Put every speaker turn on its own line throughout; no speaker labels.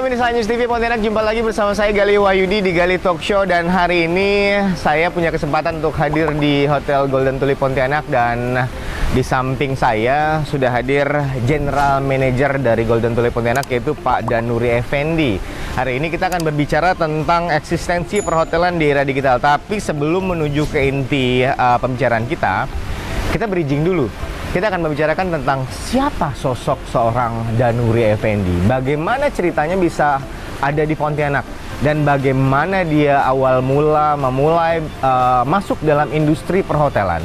pemirsa News TV Pontianak, jumpa lagi bersama saya Gali Wahyudi di Gali Talk Show. Dan hari ini saya punya kesempatan untuk hadir di Hotel Golden Tulip Pontianak. Dan di samping saya sudah hadir General Manager dari Golden Tulip Pontianak, yaitu Pak Danuri Effendi. Hari ini kita akan berbicara tentang eksistensi perhotelan di era digital. Tapi sebelum menuju ke inti pembicaraan kita bridging dulu. Kita akan membicarakan tentang siapa sosok seorang Danuri Effendi. Bagaimana ceritanya bisa ada di Pontianak. Dan bagaimana dia awal mula memulai masuk dalam industri perhotelan.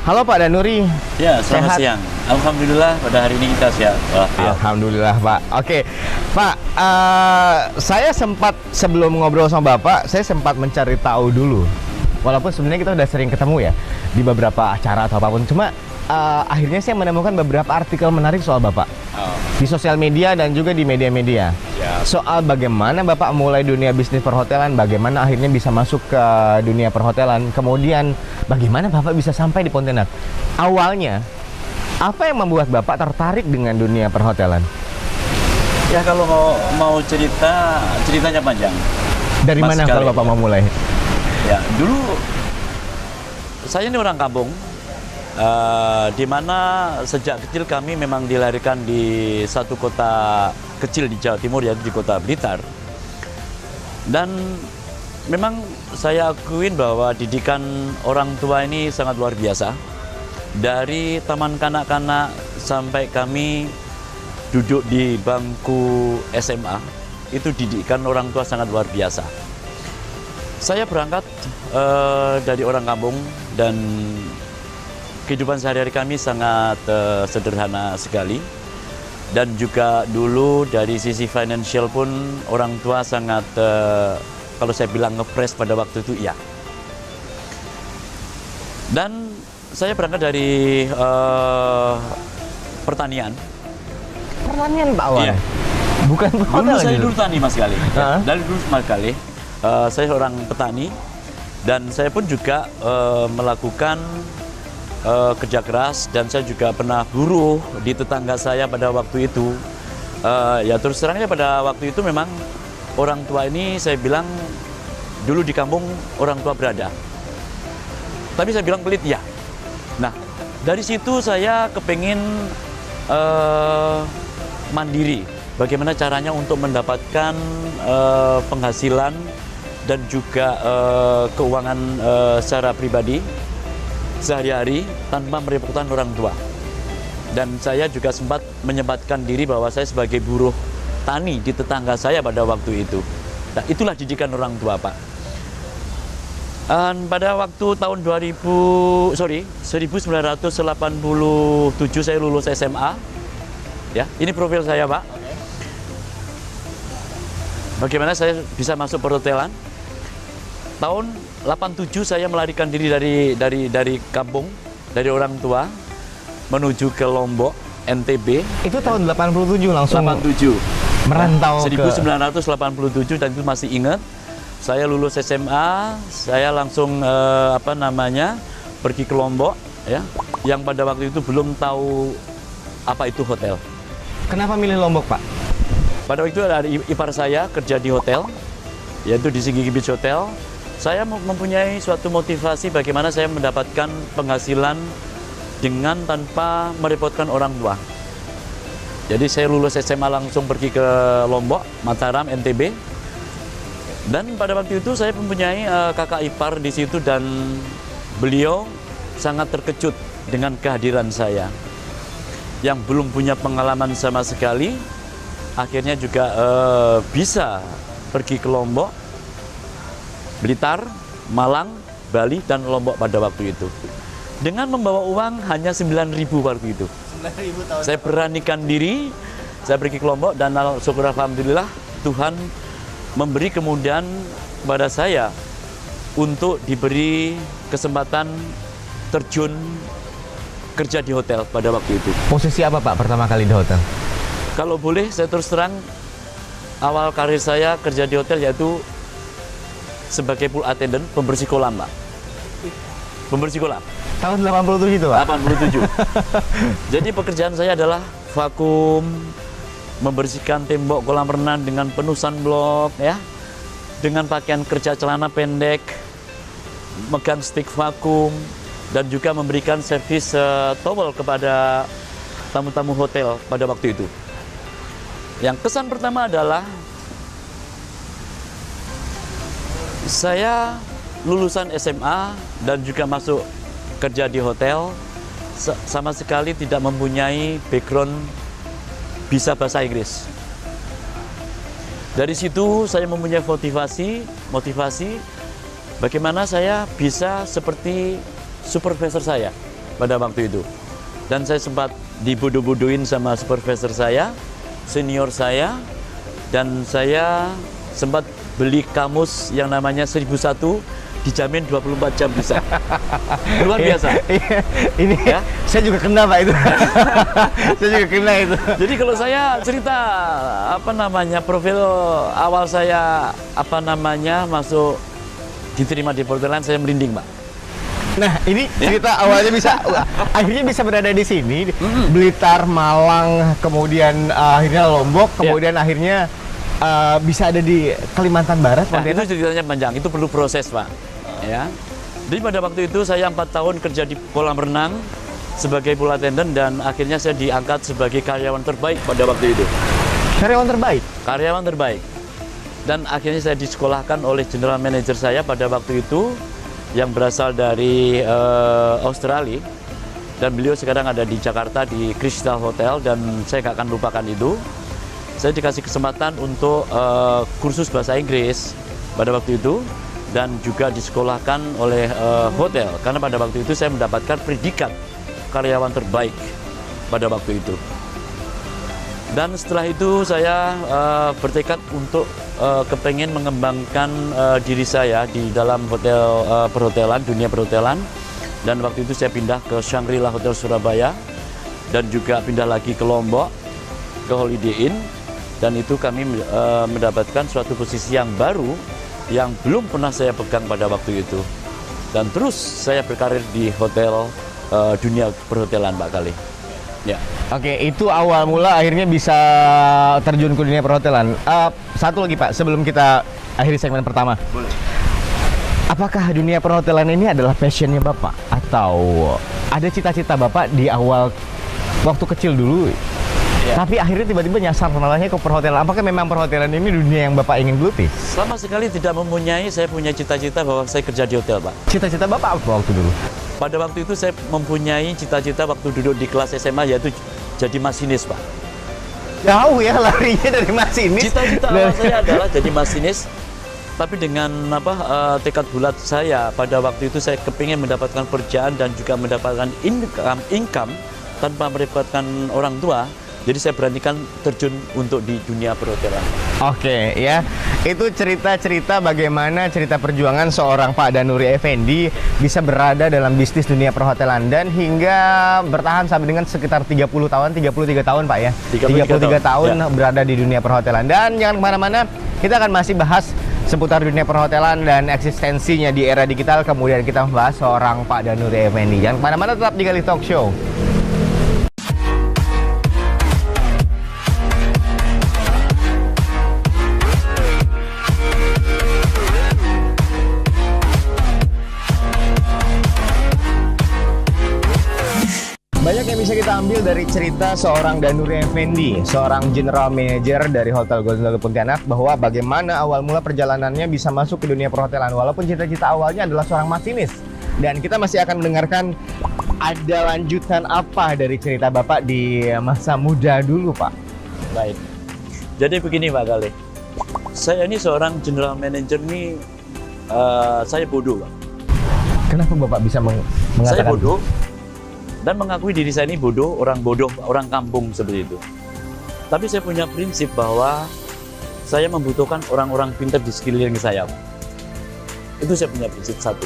Halo Pak Danuri.
Ya, selamat siang. Alhamdulillah pada hari ini kita sehat.
Alhamdulillah Pak. Oke Pak, saya sempat sebelum ngobrol sama Bapak, saya sempat mencari tahu dulu. Walaupun sebenarnya kita udah sering ketemu ya di beberapa acara atau apapun. Cuma akhirnya saya menemukan beberapa artikel menarik soal Bapak di sosial media dan juga di media-media. Soal bagaimana Bapak mulai dunia bisnis perhotelan, bagaimana akhirnya bisa masuk ke dunia perhotelan, kemudian bagaimana Bapak bisa sampai di Pontianak. Awalnya, apa yang membuat Bapak tertarik dengan dunia perhotelan?
Ya, kalau mau ceritanya panjang.
Dari
Mas
mana kalau Bapak mau mulai?
Ya, dulu saya ini orang kampung. Di mana sejak kecil kami memang dilahirkan di satu kota kecil di Jawa Timur, yaitu di kota Blitar. Dan memang saya akuin bahwa didikan orang tua ini sangat luar biasa. Dari taman kanak-kanak sampai kami duduk di bangku SMA, itu didikan orang tua sangat luar biasa. Saya berangkat dari orang kampung dan kehidupan sehari-hari kami sangat sederhana sekali. Dan juga dulu dari sisi financial pun orang tua sangat, kalau saya bilang ngepres pada waktu itu, iya. Dan saya berangkat dari pertanian.
Pertanian Pak awalnya?
Iya.
Bukan
Dulu saya dulu tani Mas Gali. Dari dulu Mas Gali, saya seorang petani. Dan saya pun juga melakukan kerja keras, dan saya juga pernah buruh di tetangga saya pada waktu itu. Ya terus terangnya pada waktu itu memang orang tua ini saya bilang dulu di kampung orang tua berada. Tapi saya bilang pelit ya. Nah dari situ saya kepingin mandiri. Bagaimana caranya untuk mendapatkan penghasilan dan juga keuangan secara pribadi sehari-hari tanpa merepotkan orang tua. Dan saya juga sempat menyempatkan diri bahwa saya sebagai buruh tani di tetangga saya pada waktu itu. Nah, itulah didikan orang tua, Pak. Dan pada waktu tahun 1987 saya lulus SMA. Ya, ini profil saya, Pak. Bagaimana saya bisa masuk perhotelan? Tahun 87 saya melarikan diri dari kampung, dari orang tua, menuju ke Lombok, NTB.
Itu tahun 87 langsung?
87.
Merantau
1987, dan itu masih ingat. Saya lulus SMA, saya langsung pergi ke Lombok, ya. Yang pada waktu itu belum tahu apa itu hotel.
Kenapa milih Lombok, Pak?
Pada waktu itu ada ipar saya kerja di hotel, yaitu di Singgigi Beach Hotel. Saya mempunyai suatu motivasi bagaimana saya mendapatkan penghasilan dengan tanpa merepotkan orang tua. Jadi saya lulus SMA langsung pergi ke Lombok, Mataram, NTB. Dan pada waktu itu saya mempunyai kakak ipar di situ, dan beliau sangat terkejut dengan kehadiran saya. Yang belum punya pengalaman sama sekali, akhirnya juga bisa pergi ke Lombok, Blitar, Malang, Bali, dan Lombok pada waktu itu. Dengan membawa uang hanya 9.000 waktu itu. 9.000 saya beranikan diri, saya pergi ke Lombok, dan syukur alhamdulillah Tuhan memberi kemudahan kepada saya untuk diberi kesempatan terjun kerja di hotel pada waktu itu.
Posisi apa Pak pertama kali di hotel?
Kalau boleh saya terus terang, awal karir saya kerja di hotel yaitu sebagai pool attendant, pembersih kolam, Pak. Pembersih kolam.
Tahun 87 itu, Pak?
87. Jadi pekerjaan saya adalah vakum, membersihkan tembok kolam renang dengan penuh sunblock ya, dengan pakaian kerja celana pendek, megang stick vakum, dan juga memberikan servis towel kepada tamu-tamu hotel pada waktu itu. Yang kesan pertama adalah saya lulusan SMA dan juga masuk kerja di hotel, sama sekali tidak mempunyai background bisa bahasa Inggris. Dari situ saya mempunyai motivasi bagaimana saya bisa seperti supervisor saya pada waktu itu. Dan saya sempat dibodoh-bodohin sama supervisor saya, senior saya, dan saya sempat beli kamus yang namanya 1001, dijamin 24 jam bisa. Luar biasa.
Ini
ya?
Saya juga kena Pak itu. Saya juga kena itu.
Jadi kalau saya cerita profil awal saya masuk diterima di perhotelan, saya merinding Pak.
Nah ini cerita awalnya akhirnya bisa berada di sini, Blitar, Malang, kemudian akhirnya Lombok, kemudian akhirnya bisa ada di Kalimantan Barat.
Nah, itu ceritanya panjang, itu perlu proses Pak. Ya. Jadi pada waktu itu saya 4 tahun kerja di kolam renang sebagai pool attendant, dan akhirnya saya diangkat sebagai karyawan terbaik pada waktu itu.
Karyawan terbaik?
Karyawan terbaik. Dan akhirnya saya disekolahkan oleh general manager saya pada waktu itu yang berasal dari Australia, dan beliau sekarang ada di Jakarta di Crystal Hotel, dan saya nggak akan lupakan itu. Saya dikasih kesempatan untuk kursus bahasa Inggris pada waktu itu, dan juga disekolahkan oleh hotel, karena pada waktu itu saya mendapatkan predikat karyawan terbaik pada waktu itu. Dan setelah itu saya bertekad untuk kepengen mengembangkan diri saya di dalam hotel perhotelan, dunia perhotelan. Dan waktu itu saya pindah ke Shangri-La Hotel Surabaya, dan juga pindah lagi ke Lombok, ke Holiday Inn. Dan itu kami mendapatkan suatu posisi yang baru yang belum pernah saya pegang pada waktu itu. Dan terus saya berkarir di hotel, dunia perhotelan Pak Kali. Ya.
Oke, itu awal mula akhirnya bisa terjun ke dunia perhotelan. Satu lagi Pak, sebelum kita akhiri segmen pertama.
Boleh.
Apakah dunia perhotelan ini adalah passionnya Bapak? Atau ada cita-cita Bapak di awal waktu kecil dulu? Ya. Tapi akhirnya tiba-tiba nyasar masalahnya ke perhotelan. Apakah memang perhotelan ini dunia yang Bapak ingin geluti?
Sama sekali tidak mempunyai. Saya punya cita-cita bahwa saya kerja di hotel Pak.
Cita-cita Bapak apa waktu dulu?
Pada waktu itu saya mempunyai cita-cita waktu duduk di kelas SMA, yaitu jadi masinis Pak.
Jauh ya larinya dari masinis.
Cita-cita awal saya adalah jadi masinis. Tapi dengan tekad bulat saya pada waktu itu, saya kepingin mendapatkan pekerjaan dan juga mendapatkan income tanpa merepotkan orang tua. Jadi saya beranikan terjun untuk di dunia perhotelan.
Oke ya, itu cerita-cerita bagaimana cerita perjuangan seorang Pak Danuri Effendi bisa berada dalam bisnis dunia perhotelan dan hingga bertahan sampai dengan sekitar 33 tahun Pak ya. 33 tahun ya. Berada di dunia perhotelan. Dan jangan kemana-mana, kita akan masih bahas seputar dunia perhotelan dan eksistensinya di era digital. Kemudian kita membahas seorang Pak Danuri Effendi. Jangan kemana-mana, tetap di Gali Talk Show. Banyak yang bisa kita ambil dari cerita seorang Danuri Effendi, seorang general manager dari Hotel Golden Tulip Pontianak, bahwa bagaimana awal mula perjalanannya bisa masuk ke dunia perhotelan walaupun cita-cita awalnya adalah seorang masinis. Dan kita masih akan mendengarkan ada lanjutan apa dari cerita Bapak di masa muda dulu Pak.
Baik. Jadi begini Pak Kali. Saya ini seorang general manager ini, saya bodoh Pak.
Kenapa Bapak bisa mengatakan?
Saya bodoh. Dan mengakui diri saya ini bodoh, orang kampung seperti itu. Tapi saya punya prinsip bahwa saya membutuhkan orang-orang pintar di sekeliling saya. Itu saya punya prinsip satu.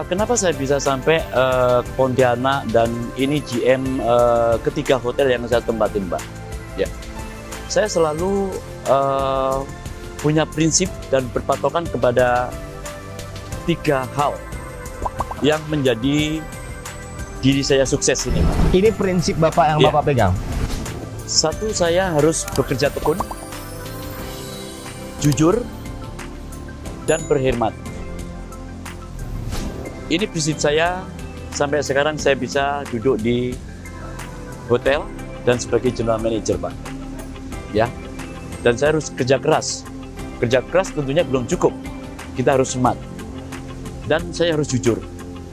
Kenapa saya bisa sampai ke Pontianak dan ini GM ketiga hotel yang saya tempatin, Pak? Ya, saya selalu punya prinsip dan berpatokan kepada 3 hal yang menjadi diri saya sukses ini.
Ini prinsip Bapak yang
ya.
Bapak pegang?
Satu, saya harus bekerja tekun, jujur, dan berhemat. Ini prinsip saya. Sampai sekarang saya bisa duduk di hotel dan sebagai general manager, Pak. Ya. Dan saya harus kerja keras. Kerja keras tentunya belum cukup. Kita harus smart. Dan saya harus jujur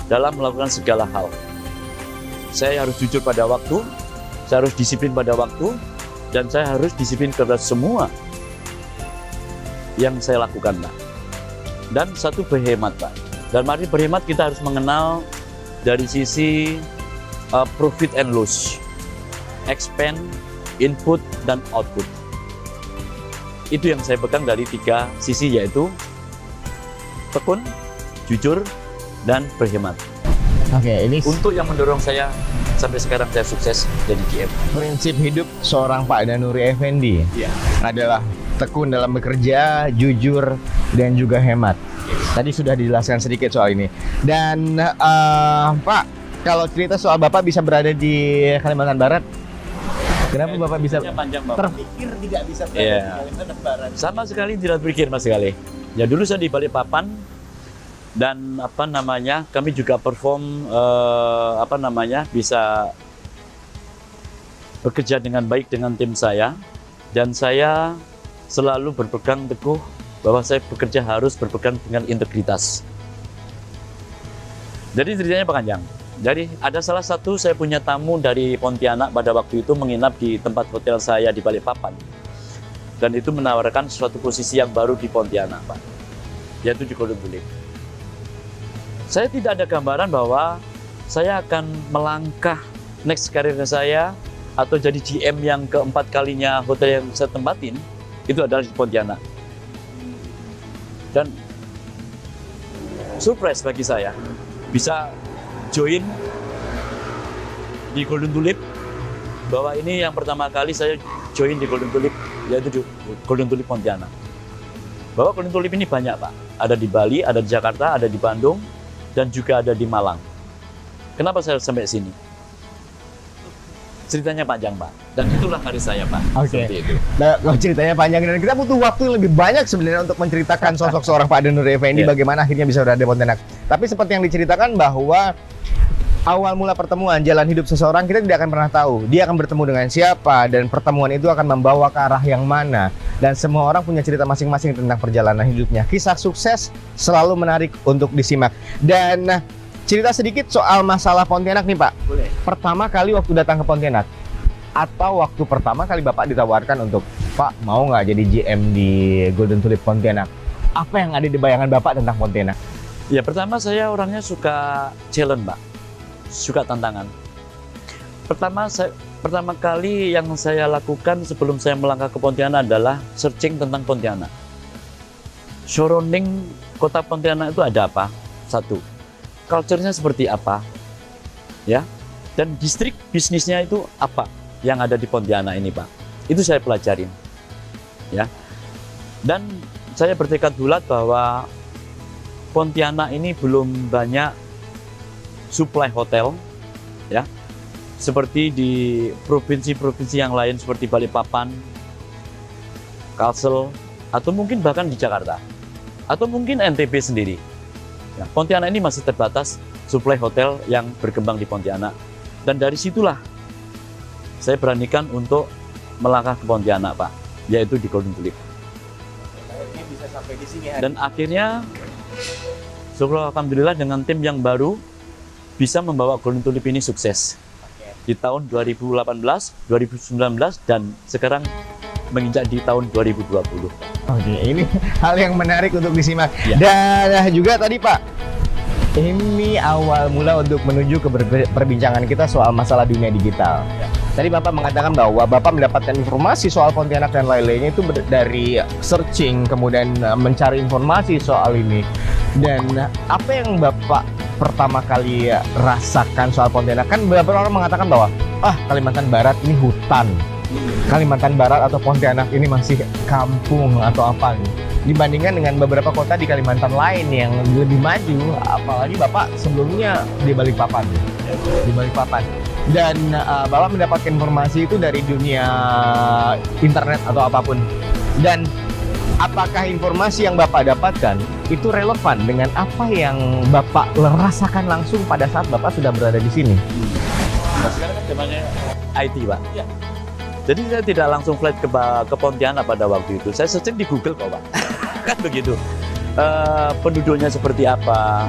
dalam melakukan segala hal. Saya harus jujur pada waktu, saya harus disiplin pada waktu, dan saya harus disiplin kepada semua yang saya lakukan, Pak. Dan satu, berhemat, Pak. Dan mari berhemat, kita harus mengenal dari sisi profit and loss, expand, input, dan output. Itu yang saya pegang dari 3 sisi, yaitu tekun, jujur, dan berhemat.
Oke, ini
Untuk yang mendorong saya sampai sekarang saya sukses jadi GM.
prinsip hidup seorang Pak Danuri Effendi
Iya.
adalah tekun dalam bekerja, jujur, dan juga hemat. Tadi sudah dijelaskan sedikit soal ini. Dan Pak, kalau cerita soal Bapak bisa berada di Kalimantan Barat, kenapa Bapak bisa
Panjang, Bapak.
terpikir tidak bisa berada
Iya.
di Kalimantan Barat?
Sama sekali tidak berpikir, Mas sekali. Ya dulu saya di Balikpapan dan kami juga perform bisa bekerja dengan baik dengan tim saya, dan saya selalu berpegang teguh bahwa saya bekerja harus berpegang dengan integritas. Jadi ceritanya panjang. Jadi ada salah satu, saya punya tamu dari Pontianak pada waktu itu menginap di tempat hotel saya di Balikpapan. Dan itu menawarkan suatu posisi yang baru di Pontianak, Pak, yaitu di Golden Tulip. Saya tidak ada gambaran bahwa saya akan melangkah next karirnya saya atau jadi GM yang keempat kalinya hotel yang saya tempatin, itu adalah di Pontianak. Dan surprise bagi saya bisa join di Golden Tulip, bahwa ini yang pertama kali saya join di Golden Tulip, yaitu di Golden Tulip Pontianak. Bahwa Golden Tulip ini banyak, Pak. Ada di Bali, ada di Jakarta, ada di Bandung, dan juga ada di Malang. Kenapa saya sampai sini? Ceritanya panjang, Pak. Dan itulah karir saya, Pak.
Oke.
Seperti itu.
Nah, kalau ceritanya panjang dan kita butuh waktu yang lebih banyak sebenarnya untuk menceritakan sosok seorang Pak Danuri Effendi,
Iya.
bagaimana akhirnya bisa berada di Pontianak. Tapi seperti yang diceritakan bahwa awal mula pertemuan jalan hidup seseorang kita tidak akan pernah tahu dia akan bertemu dengan siapa, dan pertemuan itu akan membawa ke arah yang mana. Dan semua orang punya cerita masing-masing tentang perjalanan hidupnya. Kisah sukses selalu menarik untuk disimak. Dan cerita sedikit soal masalah Pontianak nih, Pak.
Boleh.
Pertama kali waktu datang ke Pontianak, atau waktu pertama kali Bapak ditawarkan untuk, Pak, mau nggak jadi GM di Golden Tulip Pontianak? Apa yang ada di bayangan Bapak tentang Pontianak?
Ya, pertama saya orangnya suka challenge, Pak. Suka tantangan. Pertama kali yang saya lakukan sebelum saya melangkah ke Pontianak adalah searching tentang Pontianak. Surrounding kota Pontianak itu ada apa? Satu, culture-nya seperti apa? Ya. Dan distrik bisnisnya itu apa yang ada di Pontianak ini, Pak? Itu saya pelajarin. Ya. Dan saya bertekad bulat bahwa Pontianak ini belum banyak supply hotel, ya, seperti di provinsi-provinsi yang lain seperti Balikpapan, Kalsel, atau mungkin bahkan di Jakarta, atau mungkin NTB sendiri. Ya, Pontianak ini masih terbatas supply hotel yang berkembang di Pontianak, dan dari situlah saya beranikan untuk melangkah ke Pontianak, Pak, yaitu di Golden Tulip.
Bisa sampai di sini.
Dan akhirnya, syukur alhamdulillah dengan tim yang baru bisa membawa Golden Tulip ini sukses di tahun 2018, 2019, dan sekarang menginjak di tahun 2020.
Oke, ini hal yang menarik untuk disimak.
Ya.
Dan juga tadi, Pak, ini awal mula untuk menuju ke perbincangan kita soal masalah dunia digital. Tadi Bapak mengatakan bahwa Bapak mendapatkan informasi soal Pontianak dan lain-lainnya itu dari searching, kemudian mencari informasi soal ini. Dan apa yang Bapak pertama kali rasakan soal Pontianak? Kan beberapa orang mengatakan bahwa Kalimantan Barat ini hutan, Kalimantan Barat atau Pontianak ini masih kampung atau apa nih, dibandingkan dengan beberapa kota di Kalimantan lain yang lebih maju. Apalagi Bapak sebelumnya di Balikpapan. dan Bapak mendapatkan informasi itu dari dunia internet atau apapun. Dan apakah informasi yang Bapak dapatkan itu relevan dengan apa yang Bapak rasakan langsung pada saat Bapak sudah berada di sini?
Nah, sekarang kan zamannya IT, Pak. Ya. Jadi saya tidak langsung flight ke Pontianak pada waktu itu. Saya searching di Google kok, Pak. Kan begitu. Penduduknya seperti apa,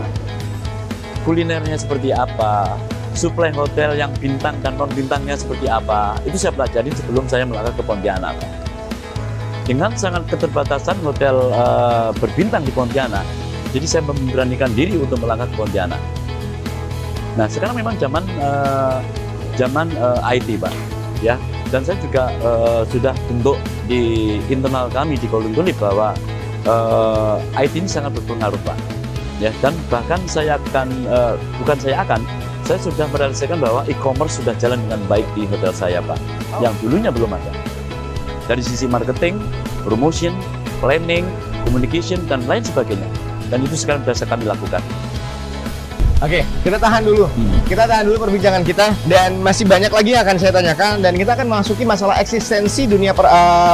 kulinernya seperti apa, suplai hotel yang bintang dan non bintangnya seperti apa. Itu saya pelajari sebelum saya melangkah ke Pontianak. Dengan sangat keterbatasan hotel berbintang di Pontianak, jadi saya memberanikan diri untuk melangkah ke Pontianak. Nah, sekarang memang zaman IT, Pak, ya. Dan saya juga sudah bentuk di internal kami di Golden Tulip bahwa IT ini sangat berpengaruh, Pak. Ya, dan bahkan saya sudah merealisasikan bahwa e-commerce sudah jalan dengan baik di hotel saya, Pak. Yang dulunya belum ada. Dari sisi marketing, promotion, planning, communication, dan lain sebagainya. Dan itu sekarang sudah kami lakukan.
Oke, kita tahan dulu. Kita tahan dulu perbincangan kita, dan masih banyak lagi yang akan saya tanyakan, dan kita akan memasuki masalah eksistensi dunia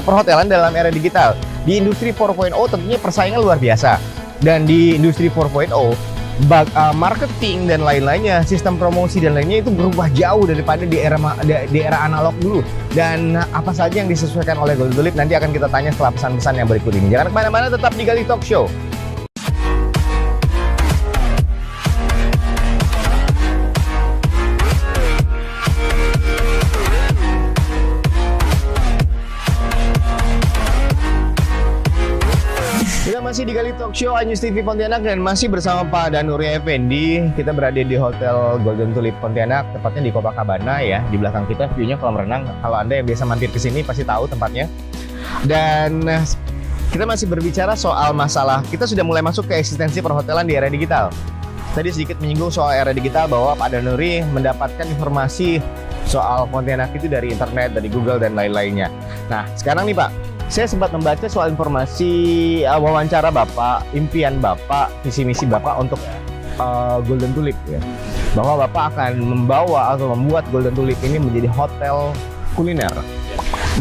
perhotelan dalam era digital. Di industri 4.0 tentunya persaingan luar biasa. Dan di industri 4.0 marketing dan lain-lainnya, sistem promosi dan lainnya itu berubah jauh daripada di era analog dulu. Dan apa saja yang disesuaikan oleh Golden Tulip nanti akan kita tanya setelah pesan-pesan yang berikut ini. Jangan kemana-mana, tetap di Gali Talk Show. Masih di Gali Talk Show, News TV Pontianak, dan masih bersama Pak Danuri Effendi. Kita berada di Hotel Golden Tulip Pontianak, tepatnya di Copacabana ya. Di belakang kita view-nya kolam renang. Kalau Anda yang biasa mampir ke sini pasti tahu tempatnya. Dan kita masih berbicara soal masalah, kita sudah mulai masuk ke eksistensi perhotelan di era digital. Tadi sedikit menyinggung soal era digital bahwa Pak Danuri mendapatkan informasi soal Pontianak itu dari internet, dari Google dan lain-lainnya. Nah, sekarang nih Pak, saya sempat membaca soal informasi wawancara Bapak, impian Bapak, visi misi Bapak untuk Golden Tulip ya. Bahwa Bapak akan membawa atau membuat Golden Tulip ini menjadi hotel kuliner.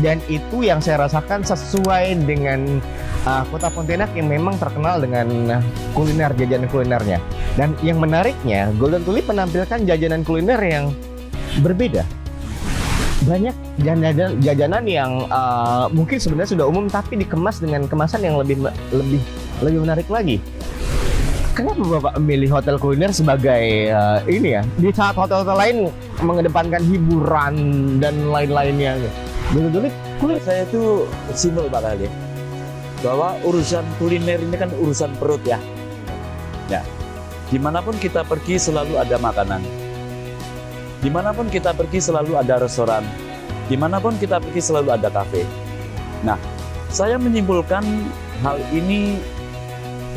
Dan itu yang saya rasakan sesuai dengan kota Pontianak yang memang terkenal dengan kuliner, jajanan kulinernya. Dan yang menariknya, Golden Tulip menampilkan jajanan kuliner yang berbeda. Banyak jajanan yang mungkin sebenarnya sudah umum tapi dikemas dengan kemasan yang lebih menarik lagi. Kenapa Bapak memilih hotel kuliner sebagai ini ya? Di saat hotel-hotel lain mengedepankan hiburan dan lain-lainnya. Betul-betul kuliner
saya itu simpel Pak Kali. Bahwa urusan kuliner ini kan urusan perut ya. Ya. Dimanapun kita pergi selalu ada makanan. Dimanapun kita pergi selalu ada restoran, dimanapun kita pergi selalu ada kafe. Nah, saya menyimpulkan hal ini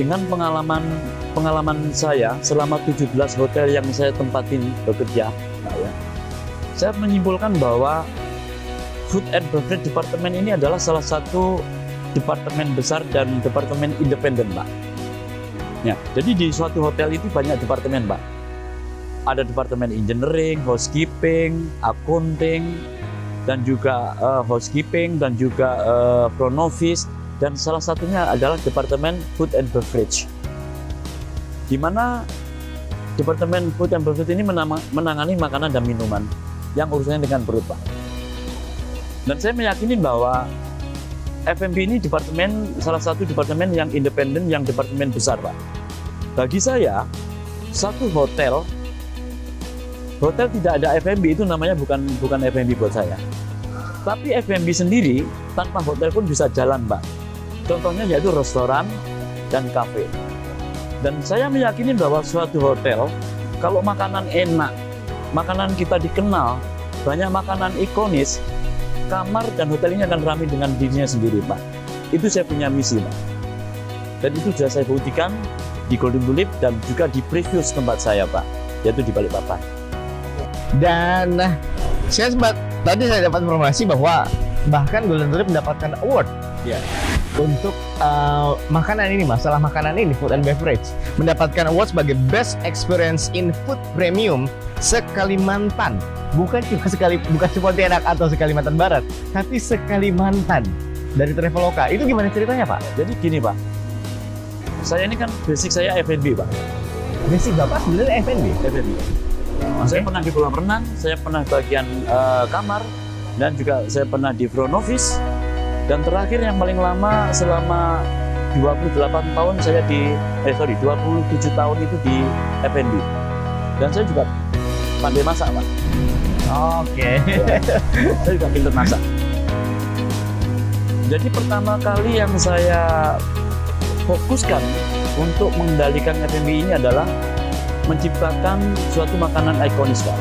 dengan pengalaman saya selama 17 hotel yang saya tempatin bekerja. Nah, ya. Saya menyimpulkan bahwa Food and Beverage Department ini adalah salah satu departemen besar dan departemen independen, Pak. Ya, jadi di suatu hotel itu banyak departemen, Pak. Ada departemen engineering, housekeeping, accounting, dan juga housekeeping, dan juga front office, dan salah satunya adalah departemen food and beverage. Di mana departemen food and beverage ini menangani makanan dan minuman yang urusannya dengan perut, Pak. Dan saya meyakini bahwa F&B ini salah satu departemen yang independen, yang departemen besar, Pak. Bagi saya, satu hotel tidak ada F&B itu namanya bukan F&B buat saya. Tapi F&B sendiri tanpa hotel pun bisa jalan, Pak. Contohnya yaitu restoran dan kafe. Dan saya meyakini bahwa suatu hotel kalau makanan enak, makanan kita dikenal, banyak makanan ikonis, kamar dan hotel ini akan ramai dengan dirinya sendiri, Pak. Itu saya punya misi, Pak. Dan itu sudah saya buktikan di Golden Tulip dan juga di previous tempat saya, Pak, yaitu di Balikpapan.
Dan saya dapat informasi bahwa bahkan Golden Tulip mendapatkan award.
Ya.
untuk makanan ini, masalah makanan ini, food and beverage, mendapatkan award sebagai Best Experience in Food Premium se-Kalimantan. Bukan cuma bukan se-Pontianak atau se-Kalimantan Barat, tapi se-Kalimantan dari Traveloka. Itu gimana ceritanya, Pak?
Jadi gini, Pak. Saya ini kan basic saya F&B, Pak.
Basic Bapak sebenarnya F&B?
F&B. Saya pernah di kolam renang, saya pernah bagian kamar, dan juga saya pernah di front office. Dan terakhir yang paling lama selama 28 tahun saya 27 tahun itu di F&B. Dan saya juga pandai masak, Pak.
Oke.
Saya juga pintar masak. Jadi pertama kali yang saya fokuskan untuk mengendalikan F&B ini adalah menciptakan suatu makanan ikonis, Pak.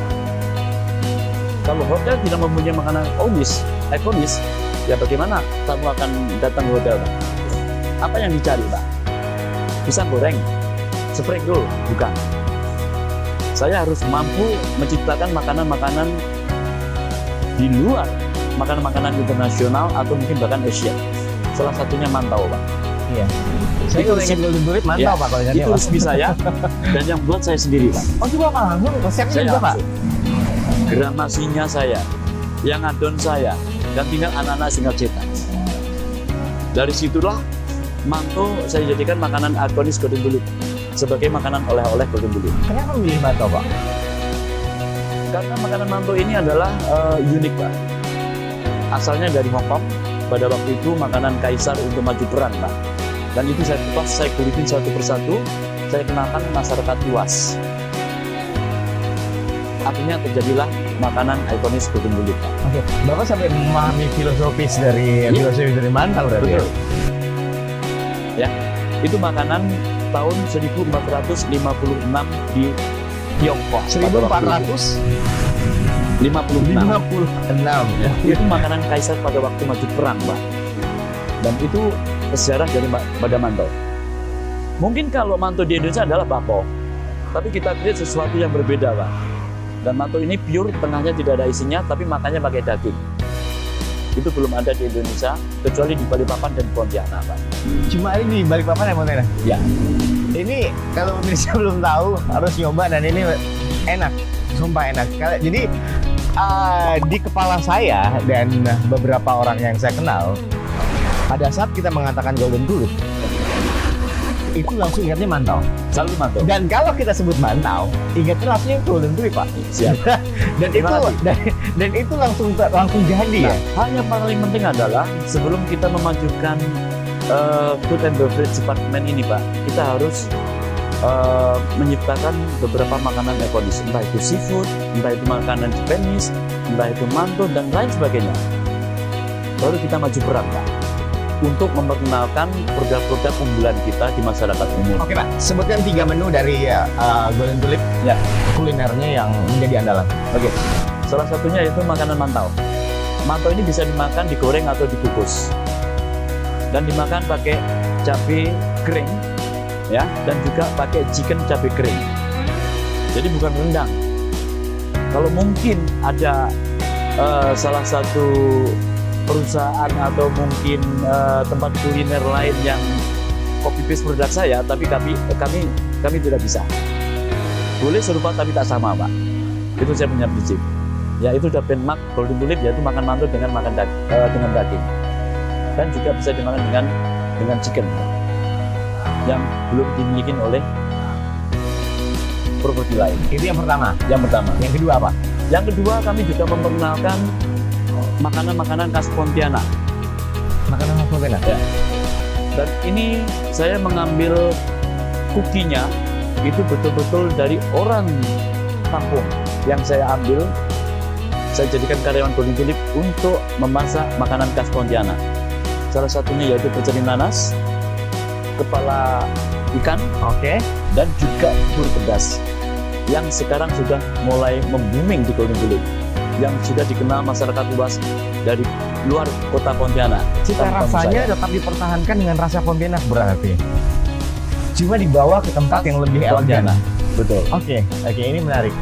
Kalau hotel tidak mempunyai makanan ikonis, ya bagaimana tamu akan datang ke hotel, Pak? Apa yang dicari, Pak? Pisang goreng, spring roll, bukan. Saya harus mampu menciptakan makanan-makanan di luar makanan-makanan internasional atau mungkin bahkan Asia. Salah satunya mantau, Pak.
Iya. Saya kalau ingin golden tulip mantau,
Ya,
Pak, kalau ingatnya,
itu
Pak.
resmi saya dan yang buat saya sendiri, Pak.
Oh, juga Pak, langsung resepnya
Saya
juga, Pak.
langsung. Gramasinya saya, yang adon saya, dan tinggal anak-anak tinggal cetak. Dari situlah manto saya jadikan makanan ikonis golden tulip sebagai makanan oleh-oleh golden tulip.
Kenapa memilih mantau, Pak?
Karena makanan manto ini adalah unik, Pak. Asalnya dari Hong Kong. Pada waktu itu makanan kaisar untuk maju perang, Pak. Dan itu saya kulitin satu persatu, saya kenalkan masyarakat luas. Akhirnya terjadilah makanan ikonis golden tulip, Pak.
Oke, Bapak sampai memahami filosofis dari mantau berarti.
Betul. Ya, itu makanan tahun 1456 di Tiongkok.
1456.
56. Ya, itu makanan kaisar pada waktu maju perang, Pak. Dan itu sejarah dari pada manto. Mungkin kalau manto di Indonesia adalah bakpo, tapi kita create sesuatu yang berbeda, Pak. Dan manto ini pure, tengahnya tidak ada isinya, tapi makannya pakai daging. Itu belum ada di Indonesia, kecuali di Balikpapan dan Pontianak, Pak.
Cuma ini di Balikpapan ya, Pontianak?
Ya.
Ini kalau pemirsa belum tahu harus nyoba, dan ini enak, sumpah enak. Jadi di kepala saya dan beberapa orang yang saya kenal, pada saat kita mengatakan golden tulip, itu langsung ingatnya mantau.
Selalu manto.
Dan kalau kita sebut mantau, ingatnya langsung golden tulip, Pak.
Siap.
dan itu dan itu langsung jadi, ya.
Hal yang paling penting adalah sebelum kita memajukan food and beverage department ini, Pak, kita harus menciptakan beberapa makanan ikonis, entah itu seafood, entah itu makanan Japanese, entah itu manto dan lain sebagainya. Baru kita maju perang, Pak, untuk memperkenalkan produk-produk unggulan kita di masyarakat umum.
Oke, Pak, sebutkan 3 menu dari golden tulip,
Ya,
kulinernya yang menjadi andalan.
oke. Salah satunya yaitu makanan mantau. Mantau ini bisa dimakan digoreng atau dikukus, dan dimakan pakai cabai kering, ya, dan juga pakai chicken cabai kering. Jadi bukan rendang. Kalau mungkin ada salah satu perusahaan atau mungkin tempat kuliner lain yang copy paste produk saya, tapi kami tidak bisa. Boleh serupa tapi tak sama, Pak. Itu saya punya prinsip. Ya, itu udah benchmark golden tulip, yaitu makan mantu dengan dengan daging, dan juga bisa dimakan dengan chicken yang belum dimiliki oleh properti lain.
Itu yang pertama.
Yang pertama.
Yang kedua apa?
Yang kedua, kami juga memperkenalkan makanan-makanan khas Pontianak.
Makanan khas Pontianak.
Ya. Dan ini saya mengambil kukinya itu betul-betul dari orang kampung yang saya ambil. Saya jadikan karyawan golden tulip untuk memasak makanan khas Pontianak. Salah satunya yaitu pecel nanas, kepala ikan,
Oke.
dan juga bubur pedas yang sekarang sudah mulai membuming di golden tulip, yang sudah dikenal masyarakat luas dari luar kota Pontianak.
Cita
Kampung
rasanya
saya.
tetap dipertahankan dengan rasa Pontianak berarti. Cuma dibawa ke tempat yang lebih elegan.
Pontianak. Betul.
Oke, ini menarik.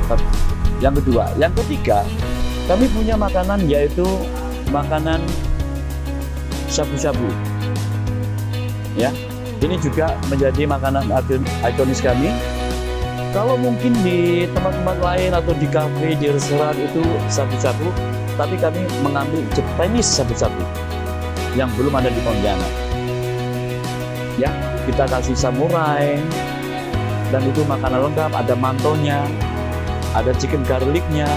Yang kedua, yang ketiga, kami punya makanan yaitu makanan shabu-shabu. Ya, ini juga menjadi makanan ikonis kami. Kalau mungkin di tempat-tempat lain atau di kafe, di restoran itu sabu-sabu, tapi kami mengambil Japanese sabu-sabu yang belum ada di Pontianak. Ya, kita kasih samurai, dan itu makanan lengkap, ada mantonya, ada chicken garlicnya,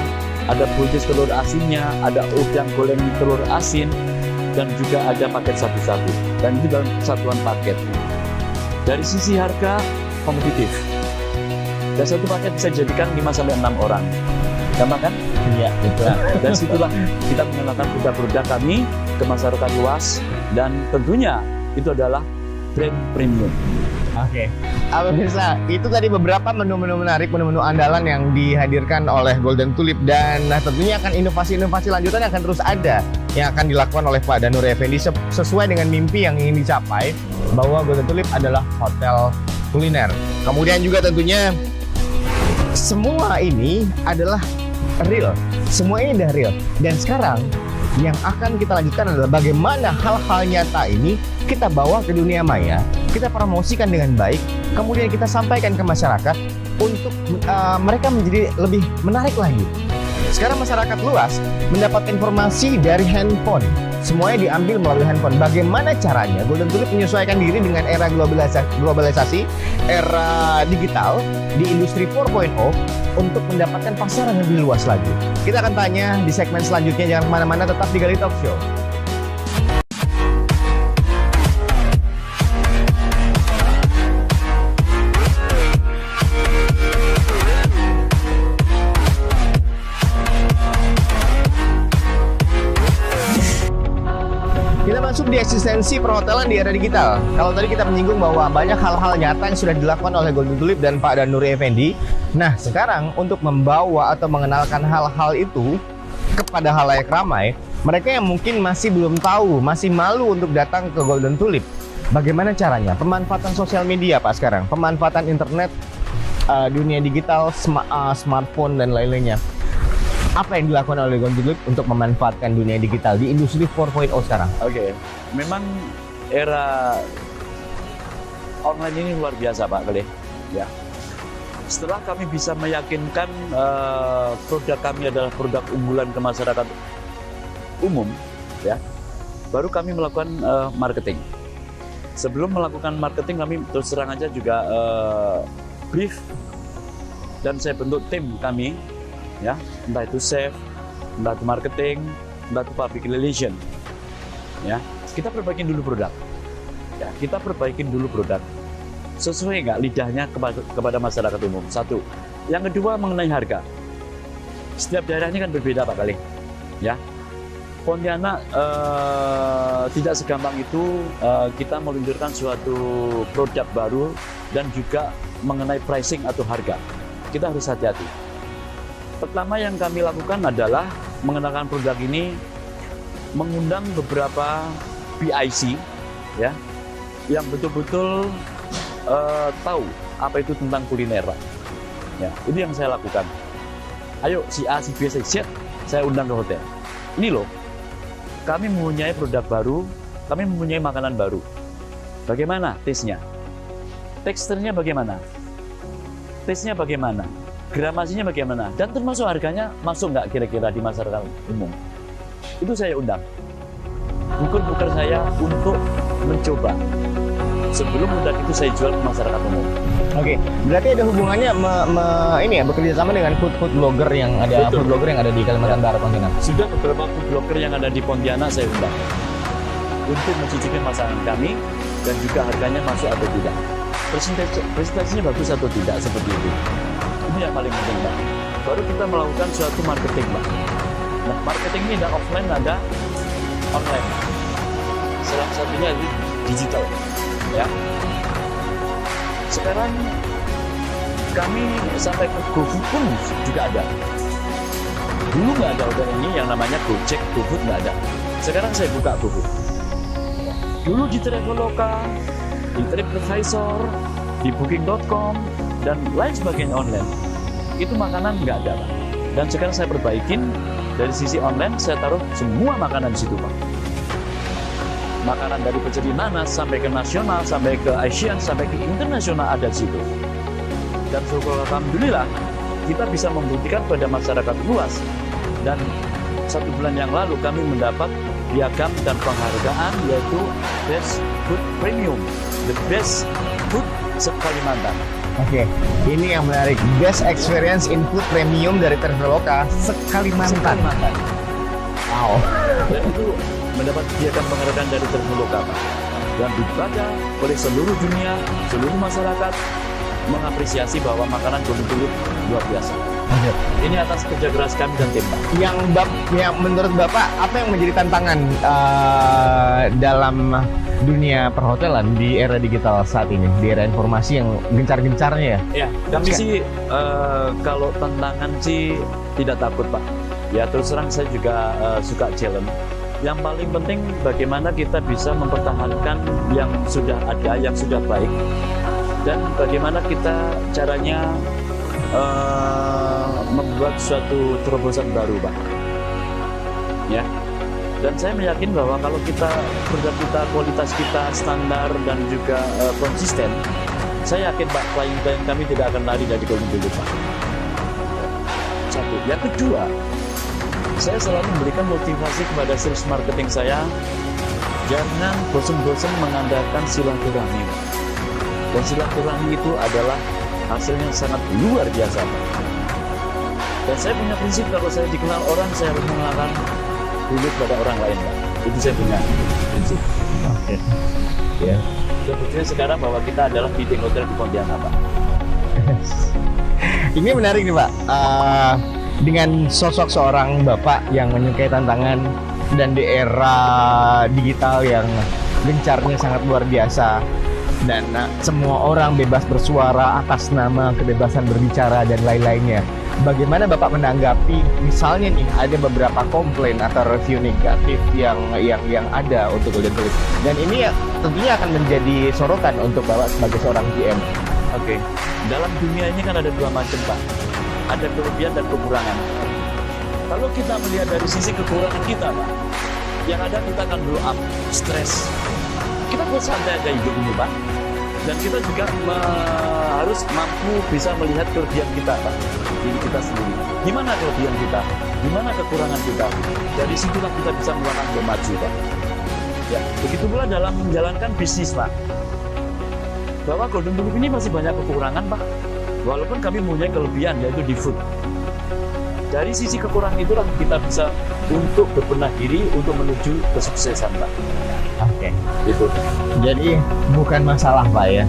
ada buncis telur asinnya, ada udang goreng telur asin, dan juga ada paket sabu-sabu. Dan itu dalam satuan paket. Dari sisi harga, kompetitif. Dan satu paket bisa dijadikan 5-6 orang. Gampang kan?
Iya, betul.
Nah, dan situlah kita mengenalkan produk-produk kami ke masyarakat luas, dan tentunya itu adalah brand premium.
Oke. Pemirsa, itu tadi beberapa menu-menu menarik, menu-menu andalan yang dihadirkan oleh Golden Tulip, dan tentunya akan inovasi-inovasi lanjutan yang akan terus ada yang akan dilakukan oleh Pak Danur Effendi sesuai dengan mimpi yang ingin dicapai bahwa Golden Tulip adalah hotel kuliner. Kemudian juga tentunya semua ini adalah real. Semua ini udah real. Dan sekarang yang akan kita lanjutkan adalah bagaimana hal-hal nyata ini kita bawa ke dunia maya, kita promosikan dengan baik, kemudian kita sampaikan ke masyarakat untuk mereka menjadi lebih menarik lagi. Sekarang masyarakat luas mendapat informasi dari handphone. Semuanya diambil melalui handphone. Bagaimana caranya Golden Tulip menyesuaikan diri dengan era globalisasi, era digital di industri 4.0 untuk mendapatkan pasar yang lebih luas lagi. Kita akan tanya di segmen selanjutnya. Jangan kemana-mana, tetap di Gali Talk Show. Kita masuk di eksistensi perhotelan di era digital. Kalau tadi kita menyinggung bahwa banyak hal-hal nyata yang sudah dilakukan oleh Golden Tulip dan Pak Danur Effendi. Nah, sekarang untuk membawa atau mengenalkan hal-hal itu kepada halayak ramai, mereka yang mungkin masih belum tahu, masih malu untuk datang ke Golden Tulip. Bagaimana caranya? Pemanfaatan sosial media, Pak, sekarang. Pemanfaatan internet, dunia digital, smartphone, dan lain-lainnya. Apa yang dilakukan oleh Golden Tulip untuk memanfaatkan dunia digital di industri 4.0 sekarang?
Oke, memang era online ini luar biasa, Pak Kale. Ya. Setelah kami bisa meyakinkan produk kami adalah produk unggulan ke masyarakat umum, ya, baru kami melakukan marketing. Sebelum melakukan marketing, kami terus terang aja juga brief, dan saya bentuk tim kami, ya, entah itu chef, entah itu marketing, entah itu public relation, ya, kita perbaikin dulu produk, ya, kita perbaikin dulu produk, sesuai nggak lidahnya kepada masyarakat umum. Satu, yang kedua mengenai harga. Setiap daerah ini kan berbeda, Pak Kale, ya. Pontianak tidak segampang itu kita meluncurkan suatu produk baru dan juga mengenai pricing atau harga. Kita harus hati-hati. Pertama yang kami lakukan adalah mengenalkan produk ini, mengundang beberapa PIC, ya, yang betul-betul tahu apa itu tentang kuliner, Pak. Ya, itu yang saya lakukan. Ayo si A, si B, si C, saya undang ke hotel. Ini loh, kami mempunyai produk baru, kami mempunyai makanan baru. Bagaimana taste-nya? Teksturnya bagaimana? Taste-nya bagaimana? Gramasinya bagaimana, dan termasuk harganya masuk nggak kira-kira di masyarakat umum. Itu saya undang. Bukan saya untuk mencoba. Sebelum produk itu saya jual ke masyarakat umum.
Oke, berarti ada hubungannya ini ya, bekerja sama dengan food blogger yang ada.
Betul.
Food blogger yang ada di Kalimantan Barat, Pontianak.
Sudah beberapa food blogger yang ada di Pontianak saya undang untuk mencicipi masakan kami dan juga harganya masuk atau tidak. Presentasinya bagus atau tidak, seperti itu. Ini yang paling penting, Pak. Baru kita melakukan suatu marketing, Pak. Nah, marketing ini ada offline, ada online. Salah satunya itu digital, ya. Sekarang kami sampai ke GoFood pun juga ada. Dulu nggak ada hotel ini yang namanya Gojek, GoFood nggak ada. Sekarang saya buka GoFood. Dulu di Traveloka, di TripAdvisor, di Booking.com, dan lain sebagainya online. Itu makanan nggak ada, Pak. Dan sekarang saya perbaikin dari sisi online, saya taruh semua makanan di situ, Pak. Makanan dari penceri nanas sampai ke nasional, sampai ke Asian, sampai ke internasional ada di situ. Dan syukur alhamdulillah kita bisa membuktikan pada masyarakat luas. Dan 1 bulan yang lalu kami mendapat piagam dan penghargaan yaitu Best Food Premium, the best food se-Kalimantan.
Oke, ini yang menarik. Best Experience in Food Premium dari Traveloka se-Kalimantan. Wow.
Dan itu mendapat piagam penghargaan dari Traveloka, Pak. Dan dibaca oleh seluruh dunia, seluruh masyarakat mengapresiasi bahwa makanan Golden Tulip luar biasa.
Oke.
Ini atas kerja keras kami dan tim, Pak.
Yang menurut Bapak apa yang menjadi tantangan dalam dunia perhotelan di era digital saat ini, di era informasi yang gencar-gencarnya ya?
Ya, kami sih kalau tantangan sih tidak takut, Pak. Ya terus terang saya juga suka challenge. Yang paling penting bagaimana kita bisa mempertahankan yang sudah ada, yang sudah baik, dan bagaimana kita caranya membuat suatu terobosan baru, Pak. Ya. Dan saya meyakin bahwa kalau kita produk kita, kualitas kita standar dan juga konsisten, saya yakin Pak, klien-klien kami tidak akan lari dari Golden Tulip, Pak. Satu. Yang kedua, saya selalu memberikan motivasi kepada sales marketing saya, jangan bosan-bosan mengandalkan silaturahmi. Dan silaturahmi itu adalah hasilnya sangat luar biasa, Pak. Dan saya punya prinsip kalau saya dikenal orang, saya harus mengenalkan dulu pada orang lain, Pak. Itu saya punya prinsip.
Oke. Ya.
Sebetulnya sekarang bahwa kita adalah leading hotel di Pontianak, Pak.
Ini menarik nih Pak. Dengan sosok seorang Bapak yang menyukai tantangan dan di era digital yang gencarnya sangat luar biasa, dan semua orang bebas bersuara atas nama kebebasan berbicara dan lain-lainnya. Bagaimana Bapak menanggapi misalnya nih ada beberapa komplain atau review negatif yang ada untuk Golden Tulip, dan ini ya, tentunya akan menjadi sorotan untuk Bapak sebagai seorang GM.
Oke. Dalam dunia ini kan ada 2 macam, Pak. Ada kelebihan dan kekurangan. Kalau kita melihat dari sisi kekurangan kita, Pak, yang ada kita akan blow up, stres. Kita buat santai aja hidup ini, Pak. Dan kita juga harus mampu bisa melihat kelebihan kita, Pak, diri kita sendiri. Gimana kelebihan kita? Gimana kekurangan kita? Dari situlah kita bisa melangkah ke maju, Pak. Ya, begitu pula dalam menjalankan bisnis, Pak. Bahwa Golden Tulip ini masih banyak kekurangan, Pak. Walaupun kami mempunyai kelebihan, yaitu di food. Dari sisi kekurangan itulah kita bisa untuk berbenah diri untuk menuju kesuksesan, Pak.
Oke.
Itu.
Jadi bukan masalah Pak ya.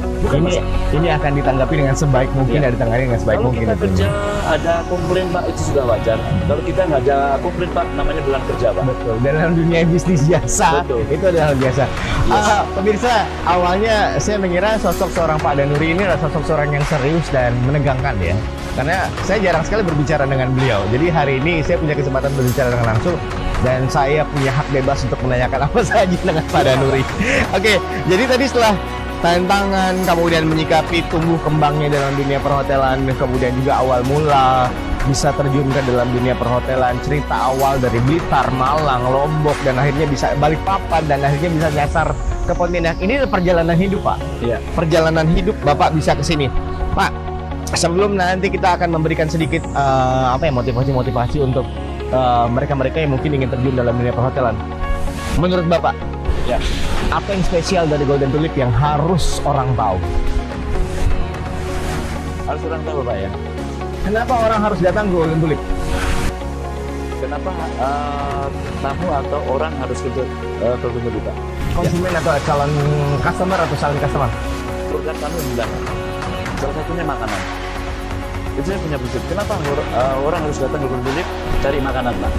Ini akan ditanggapi dengan sebaik mungkin, dan ditangani dengan sebaik mungkin.
Kalau kita kerja ada komplain, Pak, itu sudah wajar. Kalau kita nggak ada komplain, Pak, namanya bulan kerja, Pak.
Betul. Dalam dunia bisnis jasa,
Betul.
itu adalah biasa.
Yes.
Pemirsa, awalnya saya mengira sosok seorang Pak Danuri ini adalah sosok seorang yang serius dan menegangkan ya. Karena saya jarang sekali berbicara dengan beliau. Jadi hari ini saya punya kesempatan berbicara dengan langsung, dan saya punya hak bebas untuk menanyakan apa saja dengan Pak Danuri. Oke, jadi tadi setelah tantangan, kemudian menyikapi tumbuh kembangnya dalam dunia perhotelan, kemudian juga awal mula bisa terjun ke dalam dunia perhotelan, cerita awal dari Blitar, Malang, Lombok, dan akhirnya bisa Balikpapan, dan akhirnya bisa nyasar ke Pontianak. Ini perjalanan hidup, Pak.
Iya.
Perjalanan hidup Bapak bisa ke sini. Pak, sebelum nanti kita akan memberikan sedikit motivasi untuk mereka-mereka yang mungkin ingin terjun dalam dunia perhotelan. Menurut Bapak,
Ya.
apa yang spesial dari Golden Tulip yang harus orang tahu?
Harus orang tahu, Pak, ya.
Kenapa orang harus datang ke Golden Tulip?
Kenapa tamu atau orang harus ke Golden Tulip, Pak?
Konsumen atau calon customer atau calon customer?
Program kami bilang, salah satunya makanan. Itu saya punya prinsip. Kenapa orang harus datang ke Golden Tulip cari makanan, Pak?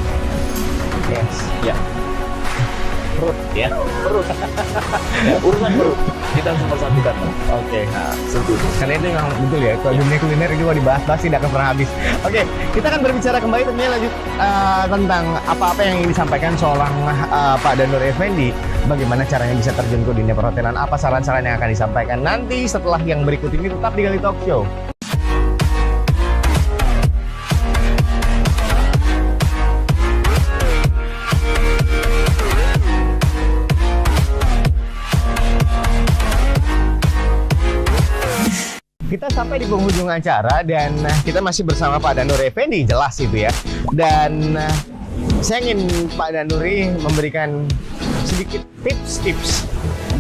Yes.
Ya.
Perut, ya.
Perut. Ya, urusan perut. Kita harus mempersatukan, Pak.
Oke.
Nah, seperti itu.
Karena itu memang betul ya, kalau dunia kuliner ini mau dibahas-bahas tidak akan pernah habis. Oke, kita akan berbicara kembali tentunya lanjut tentang apa-apa yang ingin disampaikan seorang Pak Danuri Effendi. Bagaimana caranya bisa terjun ke dunia perhotelan, apa saran-saran yang akan disampaikan nanti setelah yang berikut ini. Tetap di Gali Talk Show. Kita sampai di penghujung acara dan kita masih bersama Pak Danuri Effendi, jelas itu ya. Dan saya ingin Pak Danuri memberikan sedikit tips-tips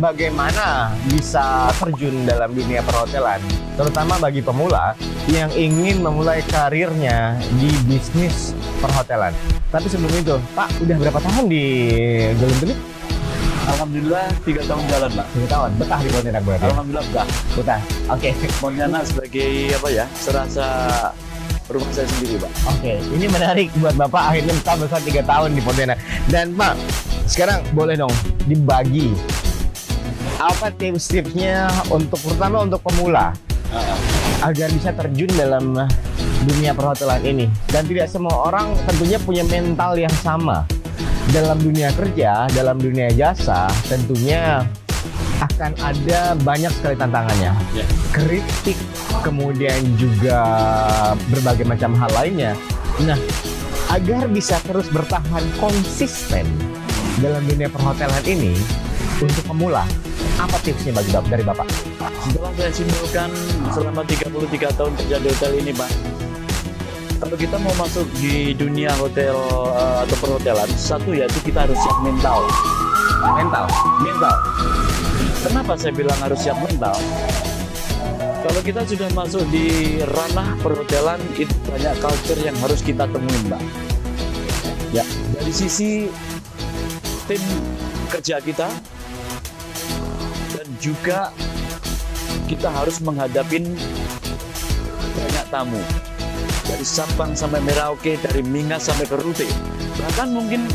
bagaimana bisa terjun dalam dunia perhotelan, terutama bagi pemula yang ingin memulai karirnya di bisnis perhotelan. Tapi sebelum itu, Pak, udah berapa tahun di Golden Tulip?
Alhamdulillah 3 tahun jalan, Pak.
3 tahun, betah di Pontianak berarti?
Alhamdulillah betah.
Betah, oke.
Pontianak sebagai apa ya, serasa rumah saya sendiri, Pak.
Oke, ini menarik buat Bapak akhirnya betah besar 3 tahun di Pontianak. Dan Pak, sekarang boleh dong dibagi apa tips-tipsnya untuk terutama untuk pemula agar bisa terjun dalam dunia perhotelan ini. Dan tidak semua orang tentunya punya mental yang sama. Dalam dunia kerja, dalam dunia jasa, tentunya akan ada banyak sekali tantangannya.
Ya.
Kritik, kemudian juga berbagai macam hal lainnya. Nah, agar bisa terus bertahan konsisten dalam dunia perhotelan ini untuk pemula, apa tipsnya dari Bapak?
Setelah saya simpulkan selama 33 tahun kerja di hotel ini, Pak, kalau kita mau masuk di dunia hotel atau perhotelan, satu yaitu kita harus siap mental.
Mental.
Kenapa saya bilang harus siap mental? Kalau kita sudah masuk di ranah perhotelan, itu banyak culture yang harus kita temuin, Mbak. Ya, dari sisi tim kerja kita, dan juga kita harus menghadapin banyak tamu. Dari Sabang sampai Merauke, dari Mingas sampai ke Rute. Bahkan mungkin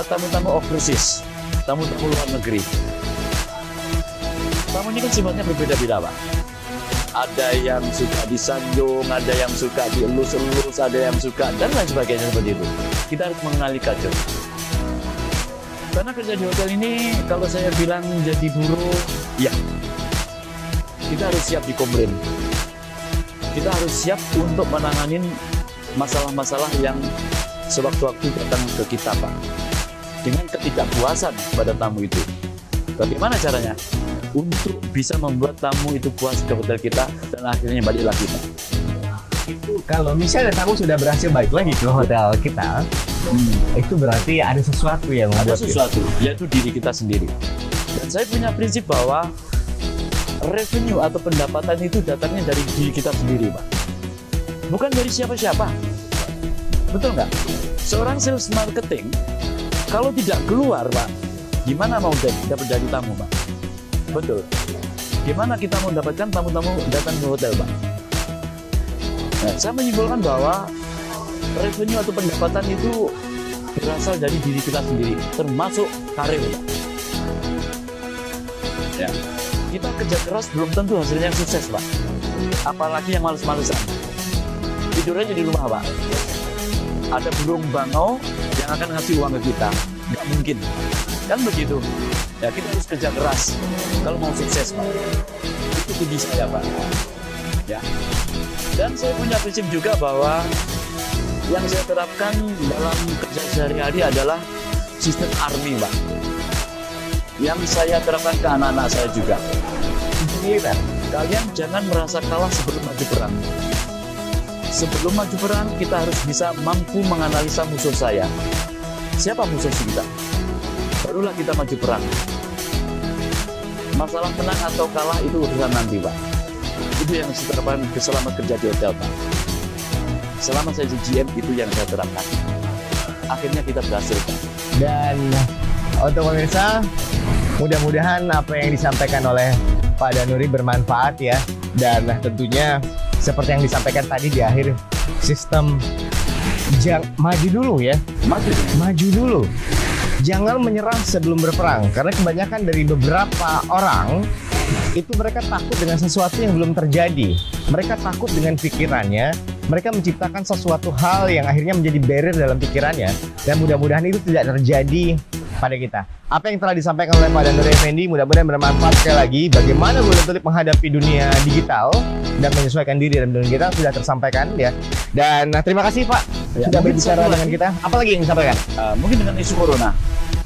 tamu-tamu overseas, tamu-tamu luar negeri. Tamu ini kan sifatnya berbeda-beda, Pak. Ada yang suka disanjung, ada yang suka dielus-elus, ada yang suka, dan lain sebagainya seperti itu. Kita harus mengenali culture. Karena kerja di hotel ini, kalau saya bilang jadi buruh, ya, kita harus siap dikomplain. Kita harus siap untuk menanganin masalah-masalah yang sewaktu-waktu datang ke kita, Pak. Dengan ketidakpuasan pada tamu itu. Bagaimana caranya? Untuk bisa membuat tamu itu puas ke hotel kita dan akhirnya balik lagi, Pak.
Kalau misalnya tamu sudah berhasil balik lagi ke hotel kita, itu berarti ada sesuatu yang
Ada
membuat
sesuatu, yaitu diri kita sendiri. Dan saya punya prinsip bahwa revenue atau pendapatan itu datangnya dari diri kita sendiri, Pak. Bukan dari siapa-siapa. Betul nggak? Seorang sales marketing, kalau tidak keluar, Pak, gimana mau dapat dari tamu, Pak? Betul. Gimana kita mau mendapatkan tamu-tamu datang ke hotel, Pak? Nah, saya menyimpulkan bahwa revenue atau pendapatan itu berasal dari diri kita sendiri, termasuk karir, Pak. Ya. Kita kerja keras belum tentu hasilnya yang sukses, Pak. Apalagi yang males-malesan. Tidur aja di rumah, Pak. Ada burung bangau yang akan ngasih uang ke kita. Nggak mungkin. Kan begitu. Ya, kita harus kerja keras kalau mau sukses, Pak. Itu kunci saya, Pak. Ya. Dan saya punya prinsip juga bahwa yang saya terapkan dalam kerja sehari-hari adalah sistem army, Pak. Yang saya terapkan ke anak-anak saya juga. Militer, kalian jangan merasa kalah sebelum maju perang. Sebelum maju perang, kita harus bisa mampu menganalisa musuh saya. Siapa musuh kita? Barulah kita maju perang. Masalah menang atau kalah itu urusan nanti, Pak. Itu yang saya terapkan selama kerja di hotel, Pak. Selama saya di GM, itu yang saya terapkan. Akhirnya kita berhasil, Pak.
Dan untuk pemirsa, mudah-mudahan apa yang disampaikan oleh Pak Danuri bermanfaat ya. Dan tentunya seperti yang disampaikan tadi di akhir, sistem maju dulu ya. Maju dulu. Jangan menyerah sebelum berperang. Karena kebanyakan dari beberapa orang itu mereka takut dengan sesuatu yang belum terjadi. Mereka takut dengan pikirannya. Mereka menciptakan sesuatu hal yang akhirnya menjadi barrier dalam pikirannya. Dan mudah-mudahan itu tidak terjadi pada kita. Apa yang telah disampaikan oleh Pak Danuri Effendi mudah-mudahan bermanfaat. Sekali lagi, bagaimana Golden Tulip menghadapi dunia digital dan menyesuaikan diri dalam dunia digital sudah tersampaikan ya. Dan terima kasih Pak sudah berbicara dengan kita. Apa lagi yang disampaikan?
Mungkin dengan isu corona.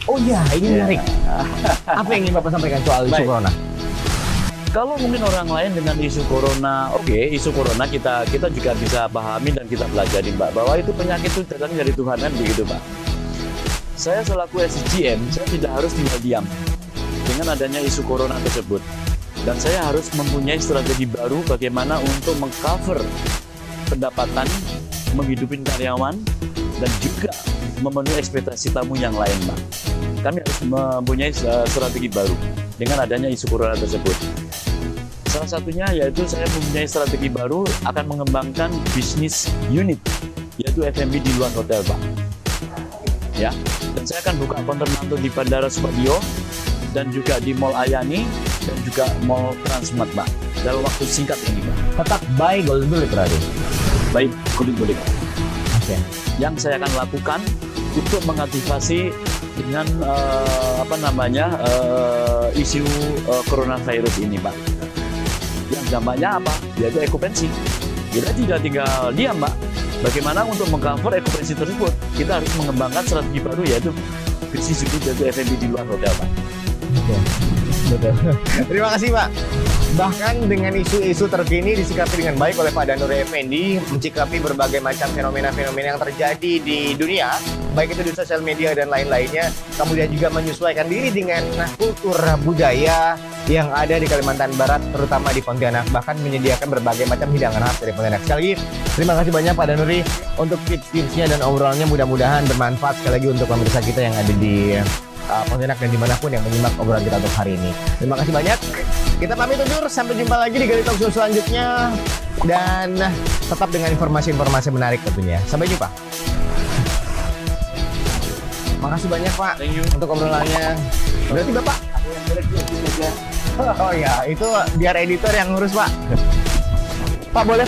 Oh iya, ini menarik. Apa yang ingin Bapak sampaikan soal isu corona?
Kalau mungkin orang lain dengan isu corona, oke, isu corona kita juga bisa pahami dan kita pelajari, Mbak, bahwa itu penyakit itu datang dari Tuhan kan begitu, Pak. Saya selaku SDGM, saya tidak harus tinggal diam dengan adanya isu corona tersebut. Dan saya harus mempunyai strategi baru bagaimana untuk mengcover pendapatan, menghidupin karyawan, dan juga memenuhi ekspektasi tamu yang lain, Pak. Kami harus mempunyai strategi baru dengan adanya isu corona tersebut. Salah satunya yaitu saya mempunyai strategi baru akan mengembangkan bisnis unit, yaitu F&B di luar hotel, Pak. Ya, dan saya akan buka counter mantu di Bandara Supadio dan juga di Mall Ayani dan juga Mall Transmart, Pak. Dalam waktu singkat ini, Pak.
Tetap by Golden Tulip Radio.
Baik, kulit-kulit.
Oke.
Yang saya akan lakukan untuk mengaktifasi dengan isu coronavirus ini, Pak. Yang dampaknya apa? Yaitu okupansi. Kita tidak tinggal diam, Pak. Bagaimana untuk mengcover okupansi tersebut? Kita harus mengembangkan strategi baru, yaitu bisnis unit, yaitu F&B di luar hotel, Pak.
Betul. Terima kasih, Pak. Bahkan dengan isu-isu terkini disikapi dengan baik oleh Pak Danuri Effendi, mencikapi berbagai macam fenomena-fenomena yang terjadi di dunia, baik itu di sosial media dan lain-lainnya, kemudian juga menyesuaikan diri dengan kultur budaya yang ada di Kalimantan Barat, terutama di Pontianak, bahkan menyediakan berbagai macam hidangan khas dari Pontianak. Sekali lagi, terima kasih banyak Pak Danuri untuk tips-tipsnya dan obrolannya, mudah-mudahan bermanfaat sekali lagi untuk pemirsa kita yang ada di Pontianak dan dimanapun yang menyimak obrolan kita untuk hari ini. Terima kasih banyak. Kita pamit undur, sampai jumpa lagi di Gali Talk Show selanjutnya. Dan tetap dengan informasi-informasi menarik tentunya. Sampai jumpa. Makasih banyak, Pak.
Thank you.
Untuk obrolannya. Berarti Bapak? Oh ya, itu biar editor yang ngurus, Pak. Pak boleh